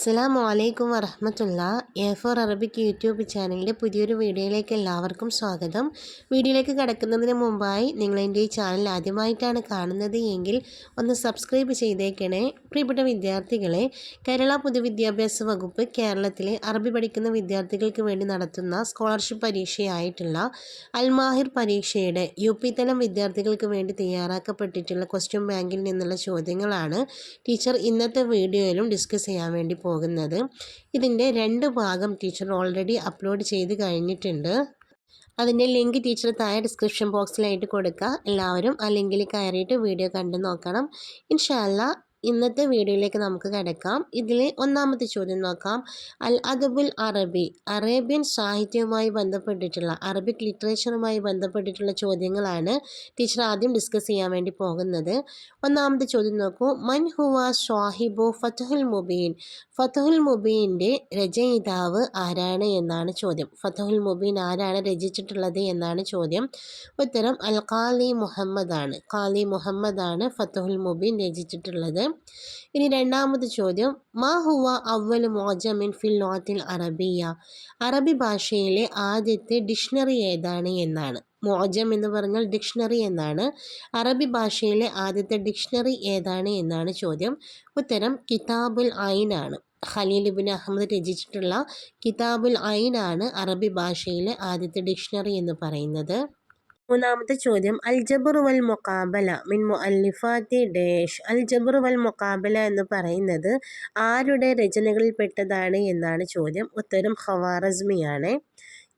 അസ്സലാമു അലൈക്കും വറഹ്മത്തുള്ള A4 Arabic YouTube ചാനലിൻ്റെ പുതിയൊരു വീഡിയോയിലേക്ക് എല്ലാവർക്കും സ്വാഗതം. വീഡിയോയിലേക്ക് കടക്കുന്നതിന് മുമ്പായി നിങ്ങൾ എൻ്റെ ഈ ചാനൽ ആദ്യമായിട്ടാണ് കാണുന്നത് എങ്കിൽ ഒന്ന് സബ്സ്ക്രൈബ് ചെയ്തേക്കണേ. പ്രിയപ്പെട്ട വിദ്യാർത്ഥികളെ, കേരള പൊതുവിദ്യാഭ്യാസ വകുപ്പ് കേരളത്തിലെ അറബി പഠിക്കുന്ന വിദ്യാർത്ഥികൾക്ക് വേണ്ടി നടത്തുന്ന സ്കോളർഷിപ്പ് പരീക്ഷയായിട്ടുള്ള അൽമാഹിർ പരീക്ഷയുടെ UP തലം വിദ്യാർത്ഥികൾക്ക് വേണ്ടി തയ്യാറാക്കപ്പെട്ടിട്ടുള്ള ക്വസ്റ്റ്യൻ ബാങ്കിൽ നിന്നുള്ള ചോദ്യങ്ങളാണ് ടീച്ചർ ഇന്നത്തെ വീഡിയോയിലും ഡിസ്കസ് ചെയ്യാൻ വേണ്ടി പോകുന്നത്. ഇതിൻ്റെ 2 ഭാഗം ടീച്ചർ ഓൾറെഡി അപ്ലോഡ് ചെയ്ത് കഴിഞ്ഞിട്ടുണ്ട്. അതിൻ്റെ ലിങ്ക് ടീച്ചർ താഴെ ഡിസ്ക്രിപ്ഷൻ ബോക്സിലായിട്ട് കൊടുക്കുക. എല്ലാവരും ആ ലിങ്കിൽ കയറിയിട്ട് വീഡിയോ കണ്ടു നോക്കണം. ഇൻഷാ അല്ലാ ഇന്നത്തെ വീഡിയോയിലേക്ക് നമുക്ക് കിടക്കാം. ഇതിൽ ഒന്നാമത്തെ ചോദ്യം നോക്കാം. അൽ അദബുൽ അറബി, അറേബ്യൻ സാഹിത്യവുമായി ബന്ധപ്പെട്ടിട്ടുള്ള അറബിക് ലിറ്ററേച്ചറുമായി ബന്ധപ്പെട്ടിട്ടുള്ള ചോദ്യങ്ങളാണ് ടീച്ചർ ആദ്യം ഡിസ്കസ് ചെയ്യാൻ വേണ്ടി പോകുന്നത്. ഒന്നാമത്തെ ചോദ്യം നോക്കൂ. മൻ ഹുവ സ്വാഹിബു ഫതഹുൽ മുബീൻ, ഫതഹുൽ മുബീൻ്റെ രചയിതാവ് ആരാണ് എന്നാണ് ചോദ്യം. ഫതഹുൽ മുബീൻ ആരാണ് രചിച്ചിട്ടുള്ളത് എന്നാണ് ചോദ്യം. ഉത്തരം അൽ ഖാലി മുഹമ്മദാണ്. ഖാലി മുഹമ്മദാണ് ഫതഹുൽ മുബീൻ രചിച്ചിട്ടുള്ളത്. ഇനി രണ്ടാമത്തെ ചോദ്യം. മാ ഹുവ അവ്വലു മുഅ്ജമിൻ ഫിൽ ലുഗത്തിൽ അറബിയ, അറബി ഭാഷയിലെ ആദ്യത്തെ ഡിക്ഷണറി ഏതാണ് എന്നാണ്. മുഅ്ജം എന്ന് പറഞ്ഞാൽ ഡിക്ഷണറി എന്നാണ്. അറബി ഭാഷയിലെ ആദ്യത്തെ ഡിക്ഷണറി ഏതാണ് എന്നാണ് ചോദ്യം. ഉത്തരം കിതാബുൽ ഐൻ ആണ്. ഖലീൽ ഇബ്നു അഹ്മദ് രചിച്ചിട്ടുള്ള കിതാബുൽ ഐൻ ആണ് അറബി ഭാഷയിലെ ആദ്യത്തെ ഡിക്ഷണറി എന്ന് പറയുന്നത്. മൂന്നാമത്തെ ചോദ്യം. അൽ ജബ്ർ വൽ മുഖാബല മിൻ മുഅല്ലിഫാത്തി ഡേഷ്, അൽ ജബ്ർ വൽ മുഖാബല എന്ന് പറയുന്നത് ആരുടെ രചനകളിൽപ്പെട്ടതാണ് എന്നാണ് ചോദ്യം. ഉത്തരം ഖവാറസ്മിയാണ്.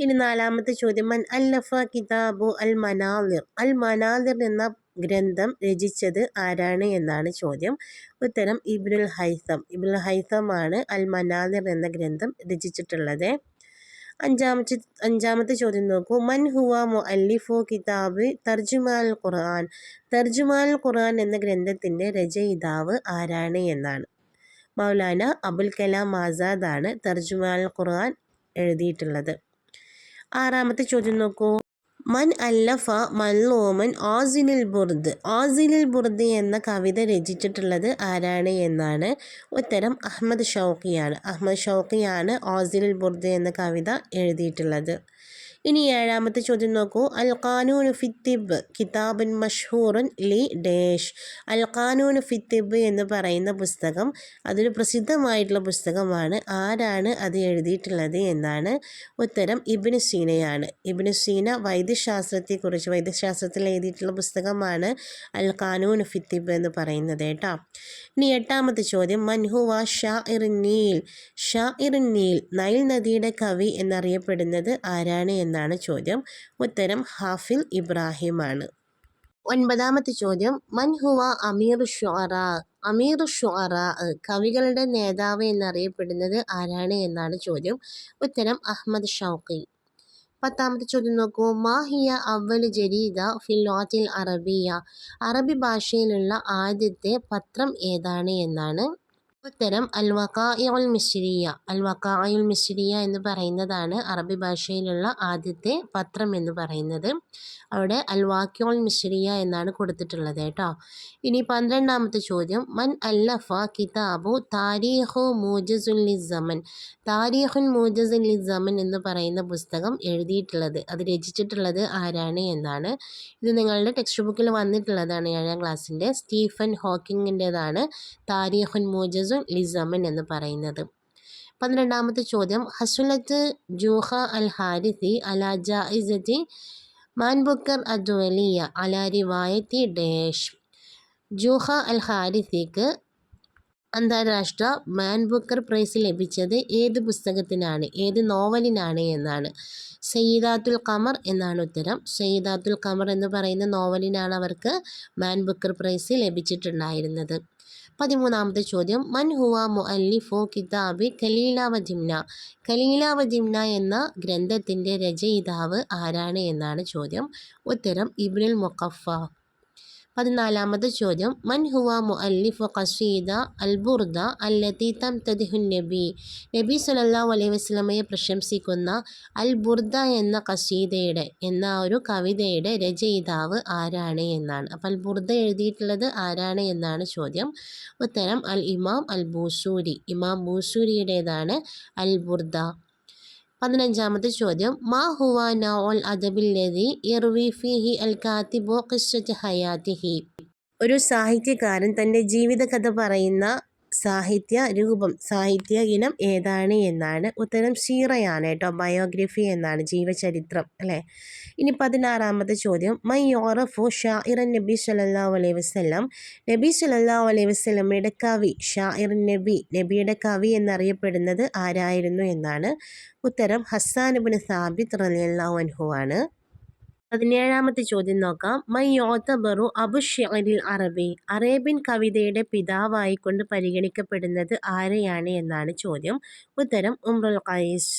ഇനി നാലാമത്തെ ചോദ്യം. മൻ അല്ലഫ കിതാബു അൽ മനാലിർ, അൽ മനാലിർ എന്ന ഗ്രന്ഥം രചിച്ചത് ആരാണ് എന്നാണ് ചോദ്യം. ഉത്തരം ഇബ്നുൽ ഹൈസം. ഇബ്നുൽ ഹൈസമാണ് അൽ മനാലിർ എന്ന ഗ്രന്ഥം രചിച്ചിട്ടുള്ളത്. അഞ്ചാമത്തെ ചോദ്യം നോക്കൂ. മൻ ഹുവ മുഅല്ലിഫു കിതാബ് തർജുമാൽ ഖുർആൻ, തർജുമാൽ ഖുർആൻ എന്ന ഗ്രന്ഥത്തിൻ്റെ രചയിതാവ് ആരാണ് എന്നാണ്. മൗലാന അബുൽ കലാം ആസാദാണ് തർജുമാൽ ഖുർആൻ എഴുതിയിട്ടുള്ളത്. ആറാമത്തെ ചോദ്യം നോക്കൂ. മൻ അല്ലഫ മൻലൂമൻ ആസിലുൽ ബുർദ്, ആസിലുൽ ബുർദ് എന്ന കവിത രചിച്ചിട്ടുള്ളത് ആരാണ് എന്നാണ്. ഉത്തരം അഹ്മദ് ഷൗക്കിയാണ്. അഹ്മദ് ഷൗക്കിയാണ് ആസിലുൽ ബുർദ് എന്ന കവിത എഴുതിയിട്ടുള്ളത്. ഇനി ഏഴാമത്തെ ചോദ്യം നോക്കൂ. അൽ ഖാനൂനു ഫി തിബ് കിതാബുൻ മഷ്ഹൂറുൻ ലി ഡേഷ്, അൽ ഖാനൂനു ഫി തിബ് എന്ന് പറയുന്ന പുസ്തകം അതൊരു പ്രസിദ്ധമായിട്ടുള്ള പുസ്തകമാണ്. ആരാണ് അത് എഴുതിയിട്ടുള്ളത് എന്നാണ്. ഉത്തരം ഇബ്നു സീനയാണ്. ഇബ്നു സീന വൈദ്യശാസ്ത്രത്തെക്കുറിച്ച് വൈദ്യശാസ്ത്രത്തിൽ എഴുതിയിട്ടുള്ള പുസ്തകമാണ് അൽ ഖാനൂനു ഫി തിബ് എന്ന് പറയുന്നത് കേട്ടോ. ഇനി എട്ടാമത്തെ ചോദ്യം. മൻഹുവ ഷാഇറുൻ നീൽ, ഷാഇറുൻ നീൽ നൈൽ നദിയുടെ കവി എന്നറിയപ്പെടുന്നത് ആരാണ് എന്നാണ് ചോദ്യം. ഉത്തരം ഹാഫിൽ ഇബ്രാഹിമാണ്. ഒൻപതാമത്തെ ചോദ്യം. മൻ ഹുവ അമീർ ഷുഅറാ, അമീർ ഷുഅറാ കവികളുടെ നേതാവ് എന്നറിയപ്പെടുന്നത് ആരാണ് എന്നാണ് ചോദ്യം. ഉത്തരം അഹ്മദ് ഷൗക്കി. പത്താമത്തെ ചോദ്യം നോക്കൂ. മാഹിയ അവ്വൽ ജരീദ ഫിൽ ലുഗത്തിൽ അറബിയ, അറബി ഭാഷയിലുള്ള ആദ്യത്തെ പത്രം ഏതാണ് എന്നാണ്. ഉത്തരം അൽ വഖാഇഉൽ മിസ്രിയ. അൽ വഖാഇഉൽ മിസ്രിയ എന്ന് പറയുന്നതാണ് അറബി ഭാഷയിലുള്ള ആദ്യത്തെ പത്രം എന്ന് പറയുന്നത്. അവിടെ അൽ വാഖിഉൽ മിസ്രിയ എന്നാണ് കൊടുത്തിട്ടുള്ളത് കേട്ടോ. ഇനി 12ാമത്തെ ചോദ്യം. മൻ അല്ലഫ കിതാബു താരീഖു മൂജസുൽ ലിസ്സമൻ, താരീഖുൻ മൂജസുൽ ലിസ്സമൻ എന്ന് പറയുന്ന പുസ്തകം എഴുതിയിട്ടുള്ളത് അത് രചിച്ചിട്ടുള്ളത് ആരാണ് എന്നാണ്. ഇത് നിങ്ങളുടെ ടെക്സ്റ്റ് ബുക്കിൽ വന്നിട്ടുള്ളതാണ് 7ാം ക്ലാസ്സിൻ്റെ. സ്റ്റീഫൻ ഹോക്കിങ്ങിൻ്റെതാണ് താരീഖുൻ മൂജസുൽ ലിസ്സമൻ എന്ന് പറയുന്നത്. 12ാമത്തെ ചോദ്യം. ഹസുലത്ത് ജൂഹ അൽ ഹാരിസി അലാ ജായിസത്തി മാൻബുക്കർ അദ്വലിയ അലാ റിവായത്തി ഡേഷ്, ജൂഹ അൽ ഹാരിസിക്ക് അന്താരാഷ്ട്ര മാൻബുക്കർ പ്രൈസ് ലഭിച്ചത് ഏത് പുസ്തകത്തിനാണ്, ഏത് നോവലിനാണ് എന്നാണ്. സയ്യിദാത്തുൽ ഖമർ എന്നാണ് ഉത്തരം. സയ്യിദാത്തുൽ ഖമർ എന്ന് പറയുന്ന നോവലിനാണ് അവർക്ക് മാൻബുക്കർ പ്രൈസ് ലഭിച്ചിട്ടുണ്ടായിരുന്നത്. 13ാമത്തെ ചോദ്യം. മൻ ഹുവ മുഅല്ലിഫു കിതാബി ഖലീല വ ജിംന, ഖലീല വ ജിംന എന്ന ഗ്രന്ഥത്തിൻ്റെ രചയിതാവ് ആരാണ് എന്നാണ് ചോദ്യം. ഉത്തരം ഇബ്നുൽ മുഖഫ. 14-ാമത്തെ ചോദ്യം മൻ ഹുവ മുഅല്ലിഫു ഖസീദ അൽ ബുർദ അല്ലതി തംതദിഹു നബി. നബി സല്ലല്ലാഹു അലൈഹി വസല്ലമയെ പ്രശംസിക്കുന്ന അൽ ബുർദ എന്ന ഖസീദയുടെ ഒരു കവിതയുടെ രചയിതാവ് ആരാണ് എന്നാണ്. അപ്പോൾ അൽ ബുർദ എഴുതിയിട്ടുള്ളത് ആരാണ് എന്നാണ് ചോദ്യം. ഉത്തരം അൽ ഇമാം അൽ ബൂസൂരി. ഇമാം ബൂസൂരിയുടേതാണ് അൽ ബുർദ. 15-ാമത്തെ ചോദ്യം മാ ഹുവ നൗഉൽ അദബില്ലദി യർവി ഫീഹി അൽ കാതിബു ഖിസ്സത ഹയാതിഹി. ഒരു സാഹിത്യകാരൻ തൻ്റെ ജീവിതകഥ പറയുന്ന സാഹിത്യ ഇനം ഏതാണ് എന്നാണ്. ഉത്തരം സീറയാണ് കേട്ടോ. ബയോഗ്രഫി എന്നാണ്, ജീവചരിത്രം അല്ലേ. ഇനി 16-ാമത്തെ ചോദ്യം മൻ യുറഫു ഷാഇറൻ നബി സല്ലല്ലാഹു അലൈഹി വസല്ലം. നബി സല്ലല്ലാഹു അലൈഹി വസല്ലമയുടെ കവി, ഷാഇർ നബിയുടെ കവി എന്നറിയപ്പെടുന്നത് ആരായിരുന്നു എന്നാണ്. ഉത്തരം ഹസ്സാൻ ഇബ്നു സാബിത്ത് റളിയല്ലാഹു അൻഹു ആണ്. 17-ാമത്തെ ചോദ്യം നോക്കാം. മൻ യുഅ്തബറു അബു ശിഅരിൽ അറബി. അറേബ്യൻ കവിതയുടെ പിതാവായിക്കൊണ്ട് പരിഗണിക്കപ്പെടുന്നത് ആരെയാണ് എന്നാണ് ചോദ്യം. ഉത്തരം ഉംറുൽ ഖൈസ്.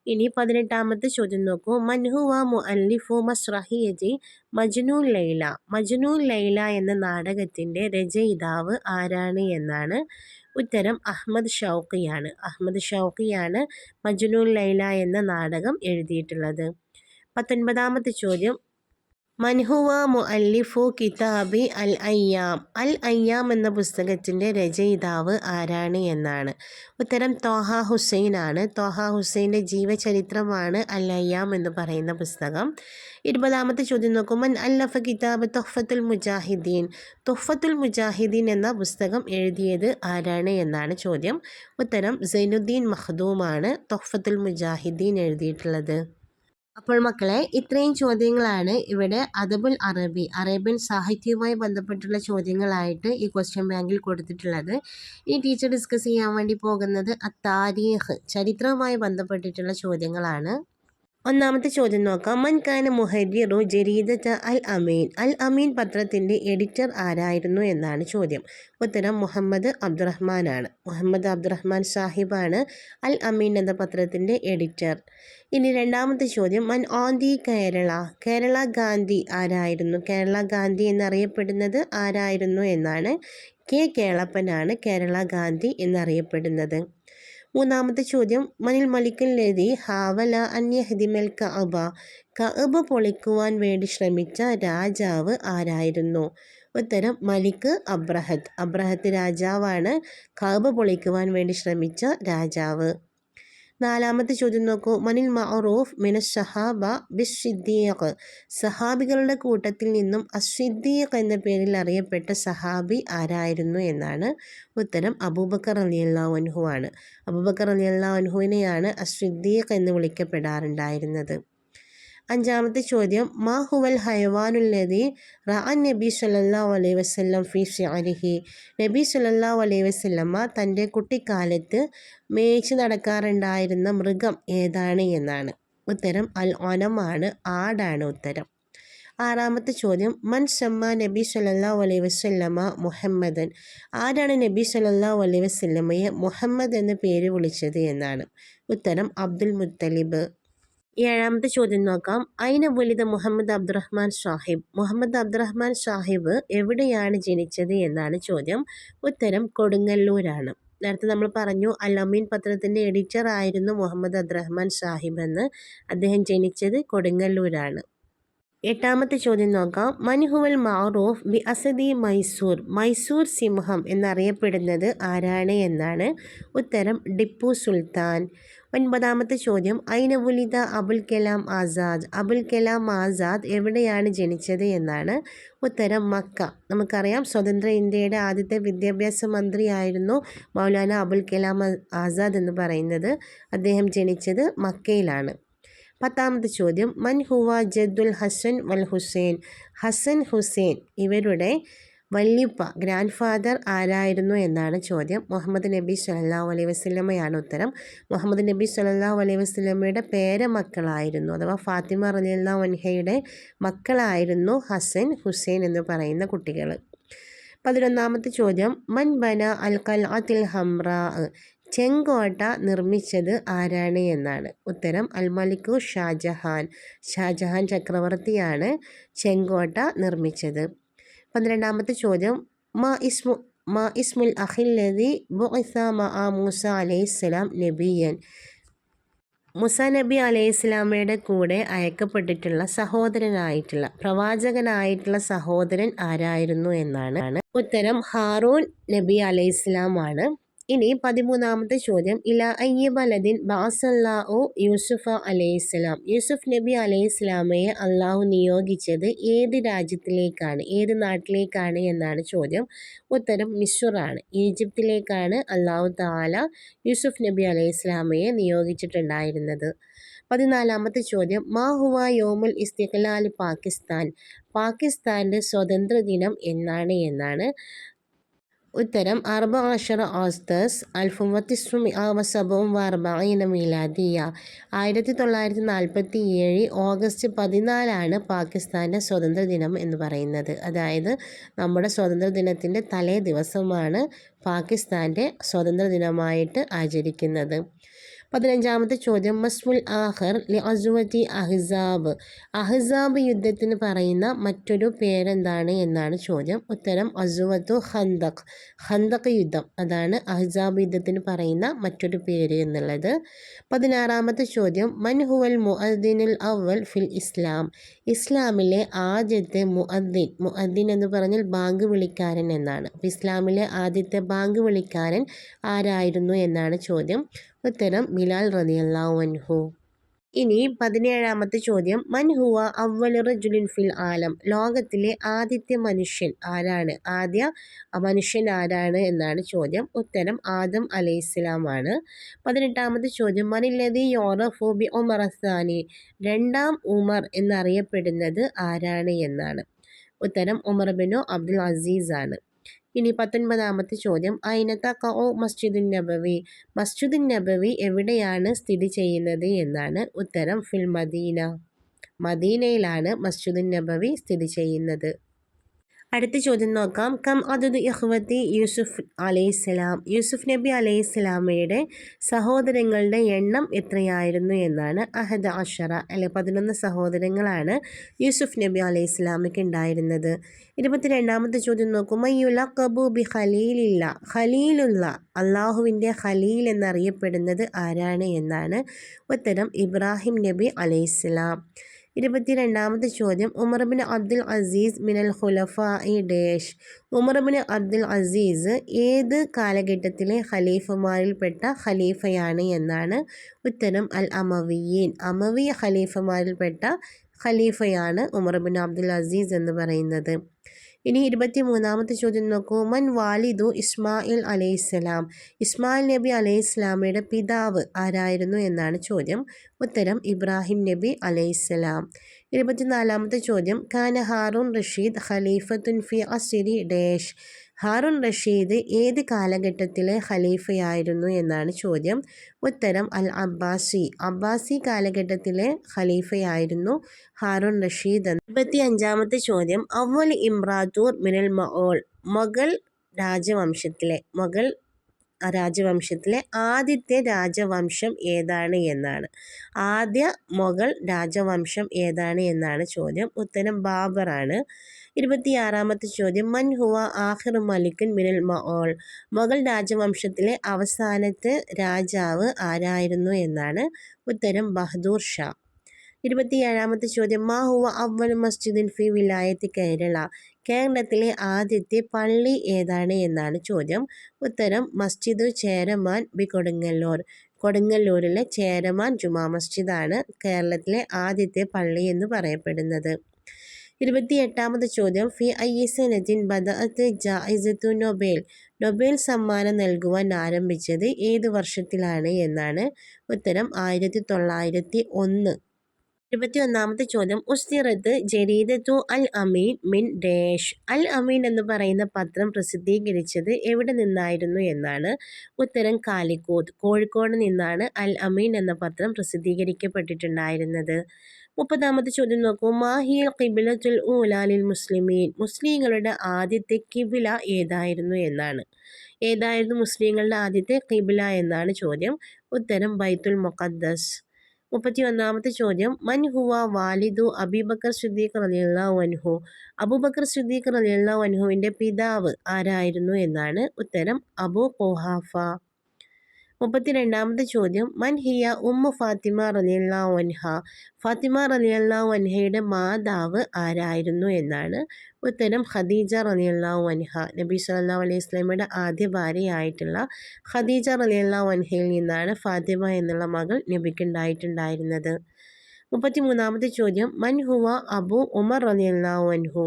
ഇനി 18-ാമത്തെ ചോദ്യം നോക്കൂ. മൻ ഹുവ മുഅല്ലിഫു മസ്റഹിയതി മജ്നൂൻ ലൈല. മജ്നൂൻ ലൈല എന്ന നാടകത്തിൻ്റെ രചയിതാവ് ആരാണ് എന്നാണ്. ഉത്തരം അഹ്മദ് ഷൗക്കിയാണ്. അഹ്മദ് ഷൗക്കിയാണ് മജ്നൂൻ ലൈല എന്ന നാടകം എഴുതിയിട്ടുള്ളത്. 19-ാമത്തെ ചോദ്യം മൻ ഹുവ മുഅല്ലിഫു കിതാബി അൽ അയ്യാം. അൽ അയ്യാം എന്ന പുസ്തകത്തിൻ്റെ രചയിതാവ് ആരാണ് എന്നാണ്. ഉത്തരം ത്വാഹ ഹുസൈൻ ആണ്. ത്വാഹ ഹുസൈൻ്റെ ജീവചരിത്രമാണ് അൽ അയ്യാം എന്ന് പറയുന്ന പുസ്തകം. 20-ാമത്തെ ചോദ്യം നോക്കും. മൻ അല്ലഫ കിതാബ് തുഹ്ഫത്തുൽ മുജാഹിദീൻ. തുഹ്ഫത്തുൽ മുജാഹിദീൻ എന്ന പുസ്തകം എഴുതിയത് ആരാണ് എന്നാണ് ചോദ്യം. ഉത്തരം സൈനുദ്ദീൻ മഖ്ദൂമാണ് തുഹ്ഫത്തുൽ മുജാഹിദീൻ എഴുതിയിട്ടുള്ളത്. അപ്പോൾ മക്കളെ, ഇത്രയും ചോദ്യങ്ങളാണ് ഇവിടെ അദബുൽ അറബി, അറേബ്യൻ സാഹിത്യവുമായി ബന്ധപ്പെട്ടുള്ള ചോദ്യങ്ങളായിട്ട് ഈ ക്വസ്റ്റ്യൻ ബാങ്കിൽ കൊടുത്തിട്ടുള്ളത്. ഇനി ടീച്ചർ ഡിസ്കസ് ചെയ്യാൻ വേണ്ടി പോകുന്നത് അത്താരീഖ്, ചരിത്രവുമായി ബന്ധപ്പെട്ടിട്ടുള്ള ചോദ്യങ്ങളാണ്. ഒന്നാമത്തെ ചോദ്യം നോക്കാം. മൻ കാന മുഹരിറു ജരീദത അൽ അമീൻ. അൽ അമീൻ പത്രത്തിൻ്റെ എഡിറ്റർ ആരായിരുന്നു എന്നാണ് ചോദ്യം. ഉത്തരം മുഹമ്മദ് അബ്ദുറഹ്മാൻ ആണ്. മുഹമ്മദ് അബ്ദുറഹ്മാൻ സാഹിബാണ് അൽ അമീൻ എന്ന പത്രത്തിൻ്റെ എഡിറ്റർ. ഇനി രണ്ടാമത്തെ ചോദ്യം. മൻ ഓന്തി കേരള. കേരള ഗാന്ധി ആരായിരുന്നു? കേരള ഗാന്ധി എന്നറിയപ്പെടുന്നത് ആരായിരുന്നു എന്നാണ്. കെ കേളപ്പനാണ് കേരള ഗാന്ധി എന്നറിയപ്പെടുന്നത്. മൂന്നാമത്തെ ചോദ്യം. മനിൽ മലിക്കുൽ ലദി ഹാവല അൻ യഹ്ദിമൽ കഅബ. കഅബ പൊളിക്കുവാൻ വേണ്ടി ശ്രമിച്ച രാജാവ് ആരായിരുന്നു? ഉത്തരം മലിക് അബ്രഹത്ത്. അബ്രഹത്ത് രാജാവാണ് കഅബ പൊളിക്കുവാൻ വേണ്ടി ശ്രമിച്ച രാജാവ്. നാലാമത്തെ ചോദ്യം നോക്കൂ. മനിൽ മഅറൂഫ് മിനസ് സഹാബ ബിസ്സിദ്ദീഖ്. സഹാബികളുടെ കൂട്ടത്തിൽ നിന്നും അസ്സിദ്ദീഖ് എന്ന പേരിൽ അറിയപ്പെട്ട സഹാബി ആരായിരുന്നു എന്നാണ്. ഉത്തരം അബൂബക്കർ റളിയല്ലാഹു അൻഹു ആണ്. അബൂബക്കർ റളിയല്ലാഹു അൻഹുവിനെയാണ് അസ്സിദ്ദീഖ് എന്ന് വിളിക്കപ്പെടാറുണ്ടായിരുന്നത്. അഞ്ചാമത്തെ ചോദ്യം. മാ ഹുവൽ ഹയവാനുല്ലദി റഅൻ നബി സല്ലല്ലാഹു അലൈഹി വസല്ലം ഫീ ശിഅരിഹി. നബി സല്ലല്ലാഹു അലൈഹി വസല്ലമ തൻ്റെ കുട്ടിക്കാലത്ത് മേച്ച് നടക്കാറുണ്ടായിരുന്ന മൃഗം ഏതാണ് എന്നാണ്. ഉത്തരം അൽ ഒനമാണ്, ആടാണ് ഉത്തരം. ആറാമത്തെ ചോദ്യം. മൻ സമ്മ നബി സല്ലല്ലാഹു അലൈഹി വസല്ലമ മുഹമ്മദൻ. ആരാണ് നബി സല്ലല്ലാഹു അലൈഹി വസല്ലമയെ മുഹമ്മദ് എന്ന പേര് വിളിച്ചത് എന്നാണ്. ഉത്തരം അബ്ദുൽ മുത്തലിബ്. ഏഴാമത്തെ ചോദ്യം നോക്കാം. ഐന വലിദ മുഹമ്മദ് അബ്ദുറഹ്മാൻ സാഹിബ്. മുഹമ്മദ് അബ്ദുറഹ്മാൻ സാഹിബ് എവിടെയാണ് ജനിച്ചത് എന്നാണ് ചോദ്യം. ഉത്തരം കൊടുങ്ങല്ലൂരാണ്. നേരത്തെ നമ്മൾ പറഞ്ഞു അൽ അമീൻ പത്രത്തിൻ്റെ എഡിറ്റർ ആയിരുന്നു മുഹമ്മദ് അബ്ദുറഹ്മാൻ സാഹിബ് എന്ന്. അദ്ദേഹം ജനിച്ചത് കൊടുങ്ങല്ലൂരാണ്. എട്ടാമത്തെ ചോദ്യം നോക്കാം. മൻഹുവൽ മഅറൂഫ് ബി അസദി മൈസൂർ. മൈസൂർ സിംഹം എന്നറിയപ്പെടുന്നത് ആരാണ് എന്നാണ്. ഉത്തരം ടിപ്പു സുൽത്താൻ. ഒൻപതാമത്തെ ചോദ്യം. ഐന വുലിദ അബുൽ കലാം ആസാദ്. അബുൽ കലാം ആസാദ് എവിടെയാണ് ജനിച്ചത് എന്നാണ്. ഉത്തരം മക്ക. നമുക്കറിയാം സ്വതന്ത്ര ഇന്ത്യയുടെ ആദ്യത്തെ വിദ്യാഭ്യാസ മന്ത്രിയായിരുന്നു മൗലാന അബുൽ കലാം ആസാദ് എന്ന് പറയുന്നത്. അദ്ദേഹം ജനിച്ചത് മക്കയിലാണ്. പത്താമത്തെ ചോദ്യം. മൻ ഹുവ ജദ്ദുൽ ഹസൻ വൽ ഹുസൈൻ. ഹസൻ ഹുസൈൻ ഇവരുടെ വല്യുപ്പ, ഗ്രാൻഡ് ഫാദർ ആരായിരുന്നു എന്നാണ് ചോദ്യം. മുഹമ്മദ് നബി സല്ലല്ലാഹു അലൈഹി വസല്ലമയാണ് ഉത്തരം. മുഹമ്മദ് നബി സല്ലല്ലാഹു അലൈഹി വസല്ലമയുടെ പേരമക്കളായിരുന്നു, അഥവാ ഫാത്തിമ റളിയല്ലാഹു അൻഹയുടെ മക്കളായിരുന്നു ഹസൻ, ഹുസൈൻ എന്ന് പറയുന്ന കുട്ടികൾ. 11-ാമത്തെ ചോദ്യം. മൻ ബന അൽ ഖൽഅത്തുൽ ഹംറാ. ചെങ്കോട്ട നിർമ്മിച്ചത് ആരാണ് എന്നാണ്. ഉത്തരം അൽ മലികു ഷാജഹാൻ. ഷാജഹാൻ ചക്രവർത്തിയാണ് ചെങ്കോട്ട നിർമ്മിച്ചത്. 12ാമത്തെ ചോദ്യം മാ ഇസ്മുൽ അഖില്ലദി ബുഇസ മഅ മൂസ അലൈഹിസ്സലാം നബിയൻ. മൂസ നബി അലൈഹിസ്സലാമയുടെ കൂടെ അയക്കപ്പെട്ടിട്ടുള്ള സഹോദരനായിട്ടുള്ള പ്രവാചകനായിട്ടുള്ള സഹോദരൻ ആരായിരുന്നു എന്നാണ് ഉത്തരം. ഹാറൂൻ നബി അലൈഹിസ്സലാമാണ്. ഇനി 13ാമത്തെ ചോദ്യം ഇലാ അയ്യി ബലദിൻ ബഅസല്ലാഹു യൂസുഫ അലൈഹിസ്സലാം. യൂസുഫ് നബി അലൈഹിസ്സലാമയെ അള്ളാഹു നിയോഗിച്ചത് ഏത് രാജ്യത്തിലേക്കാണ്, ഏത് നാട്ടിലേക്കാണ് എന്നാണ് ചോദ്യം. ഉത്തരം മിസ്റാണ്. ഈജിപ്തിലേക്കാണ് അള്ളാഹു തആല യൂസുഫ് നബി അലൈഹിസ്സലാമയെ നിയോഗിച്ചിട്ടുണ്ടായിരുന്നത്. 14ാമത്തെ ചോദ്യം മാ ഹുവ യൗമുൽ ഇസ്തിഖ്ലാൽ പാകിസ്ഥാൻ. പാകിസ്ഥാൻ്റെ സ്വാതന്ത്ര്യദിനം എന്നാണ്. ഉത്തരം 14 ഓഗസ്റ്റ് 1947 മീലാദിയ. 1947 ഓഗസ്റ്റ് 14 പാകിസ്ഥാൻ്റെ സ്വാതന്ത്ര്യദിനം എന്ന് പറയുന്നത്. അതായത് നമ്മുടെ സ്വാതന്ത്ര്യദിനത്തിൻ്റെ തലേ ദിവസമാണ് പാകിസ്ഥാൻ്റെ സ്വാതന്ത്ര്യദിനമായിട്ട് ആചരിക്കുന്നത്. 15ാമത്തെ ചോദ്യം മസ്മുൽ ആഖർ ലി അസ്വതി അഹ്സാബ്. അഹ്സാബ് യുദ്ധത്തിന് പറയുന്ന മറ്റൊരു പേരെന്താണ് എന്നാണ് ചോദ്യം. ഉത്തരം അസ്വതു ഖന്ദഖ്. ഖന്ദഖ് യുദ്ധം, അതാണ് അഹ്സാബ് യുദ്ധത്തിന് പറയുന്ന മറ്റൊരു പേര് എന്നുള്ളത്. 16ാമത്തെ ചോദ്യം മൻ ഹുവൽ മുഅദ്ദിനുൽ അവൽ ഫിൽ ഇസ്ലാം. ഇസ്ലാമിലെ ആദ്യത്തെ മുഅദ്ദിൻ എന്ന് പറഞ്ഞാൽ ബാങ്ക് വിളിക്കാരൻ എന്നാണ്. അപ്പോൾ ഇസ്ലാമിലെ ആദ്യത്തെ ബാങ്ക് വിളിക്കാരൻ ആരായിരുന്നു എന്നാണ് ചോദ്യം. ഉത്തരം ബിലാൽ റളിയല്ലാഹു അൻഹു. ഇനി 17ാമത്തെ ചോദ്യം മൻ ഹുവ അവ്വലു റജുലിൻ ഫിൽ ആലം. ലോകത്തിലെ ആദ്യത്തെ മനുഷ്യൻ ആരാണ്, ആദ്യ മനുഷ്യൻ ആരാണ് എന്നാണ് ചോദ്യം. ഉത്തരം ആദം അലൈഹിസ്സലാമാണ്. 18ാമത്തെ ചോദ്യം മനില്ലദി യുറഫു ബി ഉമർ അസ്സാനി. രണ്ടാം ഉമർ എന്നറിയപ്പെടുന്നത് ആരാണ് എന്നാണ്. ഉത്തരം ഉമർ ബിനു അബ്ദുൽ അസീസ് ആണ്. ഇനി 19ാമത്തെ ചോദ്യം ഐന തഖഉ മസ്ജിദുൻ നബവി. മസ്ജിദുൻ നബവി എവിടെയാണ് സ്ഥിതി ചെയ്യുന്നത് എന്നാണ്. ഉത്തരം ഫിൽ മദീന. മദീനയിലാണ് മസ്ജിദുൻ നബവി സ്ഥിതി ചെയ്യുന്നത്. അടുത്ത ചോദ്യം നോക്കാം. കം അദദു ഇഖ്വതി യൂസുഫ് അലൈഹിസ്സലാം. യൂസുഫ് നബി അലൈഹിസ്സലാമയുടെ സഹോദരങ്ങളുടെ എണ്ണം എത്രയായിരുന്നു എന്നാണ്. 11 അല്ലെ 11 സഹോദരങ്ങളാണ് യൂസുഫ് നബി അലൈഹിസ്സലാമയ്ക്ക് ഉണ്ടായിരുന്നത്. 22ാമത്തെ ചോദ്യം നോക്കും. മയ്യുലഖബു ബി ഖലീലില്ല. ഖലീലുള്ള, അള്ളാഹുവിൻ്റെ ഖലീൽ എന്നറിയപ്പെടുന്നത് ആരാണ് എന്നാണ്. ഉത്തരം ഇബ്രാഹിം നബി അലൈഹിസ്സലാം. 22ാമത്തെ ചോദ്യം ഉമർ ബിൻ അബ്ദുൽ അസീസ് മിനൽ ഖുലഫാഇ ഡേഷ്. ഉമർ ബിൻ അബ്ദുൽ അസീസ് ഏത് കാലഘട്ടത്തിലെ ഖലീഫമാരിൽപ്പെട്ട ഖലീഫയാണ് എന്നാണ്. ഉത്തരം അൽ അമവിയീൻ. അമവി ഖലീഫമാരിൽപ്പെട്ട ഖലീഫയാണ് ഉമർ ബിൻ അബ്ദുൽ അസീസ് എന്ന് പറയുന്നത്. ഇനി 23ാമത്തെ ചോദ്യം നോക്കൂ. മൻ വാലിദു ഇസ്മായിൽ അലൈഹിസ്സലാം. ഇസ്മായിൽ നബി അലൈഹിസ്സലാമയുടെ പിതാവ് ആരായിരുന്നു എന്നാണ് ചോദ്യം. ഉത്തരം ഇബ്രാഹിം നബി അലൈഹിസ്സലാം. 24ാമത്തെ ചോദ്യം കാന ഹാറൂൻ റഷീദ് ഖലീഫത്തുൻ ഫി അസ്രി ഡേഷ്. ഹാറൂൻ റഷീദ് ഏത് കാലഘട്ടത്തിലെ ഖലീഫയായിരുന്നു എന്നാണ് ചോദ്യം. ഉത്തരം അൽ അബ്ബാസി. അബ്ബാസി കാലഘട്ടത്തിലെ ഖലീഫയായിരുന്നു ഹാറൂൻ റഷീദ്. 25ാമത്തെ ചോദ്യം അവ്വൽ ഇംറാത്തൂർ മിനൽ മഅോൾ. മൊഗൾ രാജവംശത്തിലെ ആദ്യത്തെ രാജവംശം ഏതാണ് എന്നാണ്. ആദ്യ മൊഗൾ രാജവംശം ഏതാണ് എന്നാണ് ചോദ്യം. ഉത്തരം ബാബറാണ്. 26ാമത്തെ ചോദ്യം മൻ ഹുവ ആഖിറു മലിക്കുൻ മിനൽ മഅോൾ. മൊഗൾ രാജവംശത്തിലെ അവസാനത്തെ രാജാവ് ആരായിരുന്നു എന്നാണ്. ഉത്തരം ബഹദൂർ ഷാ. 27ാമത്തെ ചോദ്യം മാ ഹുവ അവ്വൽ മസ്ജിദിൻ ഫി വിലായത്ത് കേരള. കേരളത്തിലെ ആദ്യത്തെ പള്ളി ഏതാണ് എന്നാണ് ചോദ്യം. ഉത്തരം മസ്ജിദ് ചേരമാൻ ബി കൊടുങ്ങല്ലൂർ. കൊടുങ്ങല്ലൂരിലെ ചേരമാൻ ജുമാ മസ്ജിദാണ് കേരളത്തിലെ ആദ്യത്തെ പള്ളി എന്ന് പറയപ്പെടുന്നത്. 28ാമത്തെ ചോദ്യം ഫി അയ്യി സനത്തിൻ ബദഅത്ത് ജായിസത്തു നൊബേൽ. നൊബേൽ സമ്മാനം നൽകുവാൻ ആരംഭിച്ചത് ഏത് വർഷത്തിലാണ് എന്നാണ്. ഉത്തരം 1901. 21ാമത്തെ ചോദ്യം ഉസ്തിറത്ത് ജരീദത്തു അൽ അമീൻ മിൻ ഡേഷ്. അൽ അമീൻ എന്ന് പറയുന്ന പത്രം പ്രസിദ്ധീകരിച്ചത് എവിടെ നിന്നായിരുന്നു എന്നാണ്. ഉത്തരം കാലിക്കോട്, കോഴിക്കോട് നിന്നാണ് അൽ അമീൻ എന്ന പത്രം പ്രസിദ്ധീകരിക്കപ്പെട്ടിട്ടുണ്ടായിരുന്നത്. 30ാമത്തെ ചോദ്യം നോക്കൂ. മാഹിയൽ ഖിബ്ലത്തുൽ ഊലാ ലിൽ മുസ്ലിമീൻ. മുസ്ലിങ്ങളുടെ ആദ്യത്തെ ഖിബ്ല ഏതായിരുന്നു എന്നാണ്. ഏതായിരുന്നു മുസ്ലിങ്ങളുടെ ആദ്യത്തെ ഖിബ്ല എന്നാണ് ചോദ്യം. ഉത്തരം ബൈത്തുൽ മുഖദ്ദസ്. 31-ാമത്തെ ചോദ്യം മൻ ഹുവ വാലിദു അബൂബക്കർ സിദ്ദീഖ് റളിയല്ലാഹു അൻഹു. അബൂബക്കർ സിദ്ദീഖ് റളിയല്ലാഹു അൻഹുവിൻ്റെ പിതാവ് ആരായിരുന്നു എന്നാണ് ഉത്തരം അബൂ ഖുഹാഫ. 32-ാമത്തെ ചോദ്യം മൻ ഹിയ ഉമ്മു ഫാത്തിമ റളിയല്ലാഹു അൻഹ. ഫാത്തിമ റളിയല്ലാഹു അൻഹയുടെ മാതാവ് ആരായിരുന്നു എന്നാണ് ഉത്തരം ഖദീജ റളിയല്ലാഹു അൻഹ. നബി സല്ലല്ലാഹു അലൈഹി വസല്ലമയുടെ ആദ്യ ഭാര്യയായിട്ടുള്ള ഖദീജ റളിയല്ലാഹു അൻഹയിൽ നിന്നാണ് ഫാത്തിമ എന്നുള്ള മകൾ നബിക്കുണ്ടായിട്ടുണ്ടായിരുന്നത്. 33-ാമത്തെ ചോദ്യം മൻ ഹുവ അബു ഉമർ റളിയല്ലാഹു അൻഹു.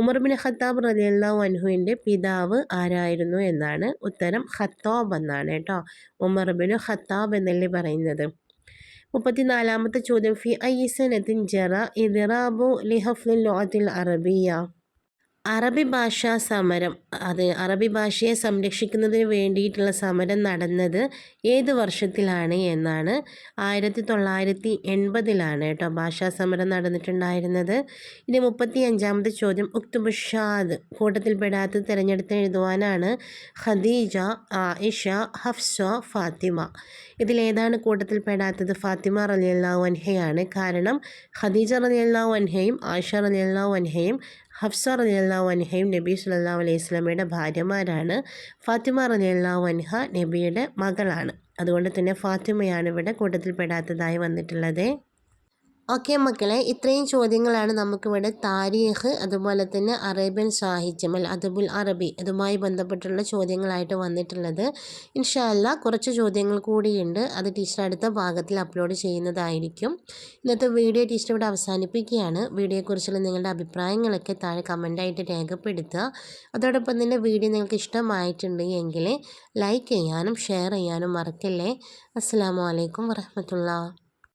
ഉമർ ബിൻ ഖത്താബ് റളിയല്ലാഹു അൻഹുവിൻ്റെ പിതാവ് ആരായിരുന്നു എന്നാണ് ഉത്തരം ഖത്താബ് എന്നാണ് കേട്ടോ. ഉമർ ബിൻ ഖത്താബ് എന്നല്ലേ പറയുന്നത്. 34-ാമത്തെ ചോദ്യം ഫി അയ്യി സനത്തിൻ ജറ ഇദ്റാബു ലിഹഫ്ലിൽ ലുഗത്തിൽ അറബിയ. അറബി ഭാഷാ സമരം, അറബി ഭാഷയെ സംരക്ഷിക്കുന്നതിന് വേണ്ടിയിട്ടുള്ള സമരം നടന്നത് ഏത് വർഷത്തിലാണ് എന്നാണ് 1980-ലാണ് കേട്ടോ ഭാഷാ സമരം നടന്നിട്ടുണ്ടായിരുന്നത്. ഇനി 35-ാമത്തെ ചോദ്യം ഉക്തുബുഷാദ് കൂട്ടത്തിൽപ്പെടാത്ത തിരഞ്ഞെടുത്ത് എഴുതുവാനാണ് ഖദീജ, ആയിഷ, ഹഫ്സ, ഫാത്തിമ. ഇതിലേതാണ് കൂട്ടത്തിൽപ്പെടാത്തത്? ഫാത്തിമ റളിയല്ലാഹു അൻഹയാണ്. കാരണം ഖദീജ റളിയല്ലാഹു അൻഹയും ആയിഷ റളിയല്ലാഹു അൻഹയും ഹഫ്സ റളിയല്ലാഹു അൻഹയും നബി സല്ലല്ലാഹു അലൈഹി വസല്ലമയുടെ ഭാര്യമാരാണ്. ഫാത്തിമ റളിയല്ലാഹു അൻഹ നബിയുടെ മകളാണ്. അതുകൊണ്ട് തന്നെ ഫാത്തിമയാണ് ഇവിടെ കൂട്ടത്തിൽപ്പെടാത്തതായി വന്നിട്ടുള്ളത്. ഓക്കെ മക്കളെ, ഇത്രയും ചോദ്യങ്ങളാണ് നമുക്കിവിടെ താരീഖ്, അതുപോലെ തന്നെ അറേബ്യൻ സാഹിത്യം അദബുൽ അറബി അതുമായി ബന്ധപ്പെട്ടുള്ള ചോദ്യങ്ങളായിട്ട് വന്നിട്ടുള്ളത്. ഇൻഷാ അല്ലാഹ് കുറച്ച് ചോദ്യങ്ങൾ കൂടിയുണ്ട്, അത് ടീച്ചർ അടുത്ത ഭാഗത്തിൽ അപ്ലോഡ് ചെയ്യുന്നതായിരിക്കും. ഇന്നത്തെ വീഡിയോ ടീച്ചർ ഇവിടെ അവസാനിപ്പിക്കുകയാണ്. വീഡിയോയെക്കുറിച്ചുള്ള നിങ്ങളുടെ അഭിപ്രായങ്ങളൊക്കെ താഴെ കമൻ്റായിട്ട് രേഖപ്പെടുത്തുക. അതോടൊപ്പം തന്നെ വീഡിയോ നിങ്ങൾക്ക് ഇഷ്ടമായിട്ടുണ്ട് എങ്കിൽ ലൈക്ക് ചെയ്യാനും ഷെയർ ചെയ്യാനും മറക്കല്ലേ. അസ്സലാമു അലൈക്കും വറഹ്മത്തുള്ളാഹി.